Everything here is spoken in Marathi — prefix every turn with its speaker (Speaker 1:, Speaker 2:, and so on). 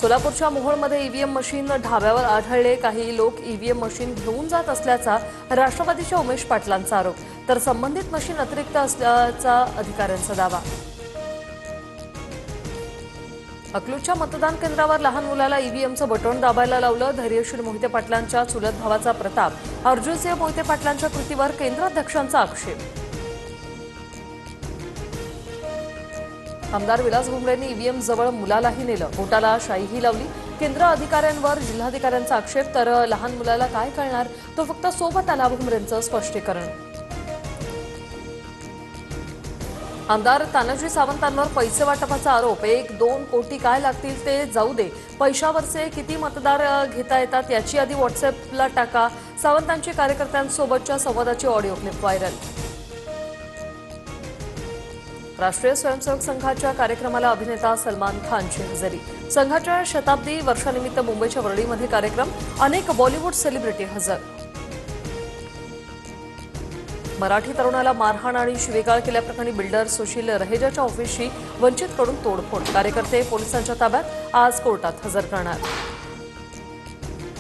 Speaker 1: सोलापूरच्या मोहोळमध्ये ईव्हीएम मशीन ढाब्यावर आढळले। काही लोक ईव्हीएम मशीन घेऊन जात असल्याचा राष्ट्रवादीच्या उमेश पाटलांचा आरोप, तर संबंधित मशीन अतिरिक्त असल्याचा अधिकाऱ्यांचा दावा। अकलूजच्या मतदान केंद्रावर लहान मुलाला ईव्हीएमचं बटन दाबायला लावलं। धैर्यशील मोहिते पाटलांच्या चुलत भावाचा प्रताप अर्जुनसिंह मोहिते पाटलांच्या कृतीवर केंद्राध्यक्षांचा आक्षेप। आमदार विलास भुमरेंनी ईव्हीएम जवळ मुलालाही नेलं, बोटाला शाईही लावली। केंद्र अधिकाऱ्यांवर जिल्हाधिकाऱ्यांचा आक्षेप, तर लहान मुलाला काय कळणार, तो फक्त सोबत आला, भुमरेंचं स्पष्टीकरण। आमदार तानाजी सावंतांवर पैसे वाटपाचा आरोप। 1-2 कोटी काय लागतील ते जाऊ दे, पैशावरचे किती मतदार घेता येतात याची यादी व्हॉट्सअॅपला टाका। सावंतांची कार्यकर्त्यांसोबतच्या संवादाची ऑडिओ क्लिप व्हायरल। राष्ट्रीय स्वयंसेवक संघाच्या कार्यक्रमाला अभिनेता सलमान खानची हजेरी। संघाच्या शताब्दी वर्षानिमित्त मुंबईच्या वरळीमध्ये कार्यक्रम, अनेक बॉलिवूड सेलिब्रिटी हजर। मराठी तरुणाला मारहाण आणि शिवीगाळ केल्याप्रकरणी बिल्डर सुशील रहेजाच्या ऑफिसची वंचितकडून तोडफोड। कार्यकर्ते पोलिसांच्या ताब्यात, आज कोर्टात हजर करणार।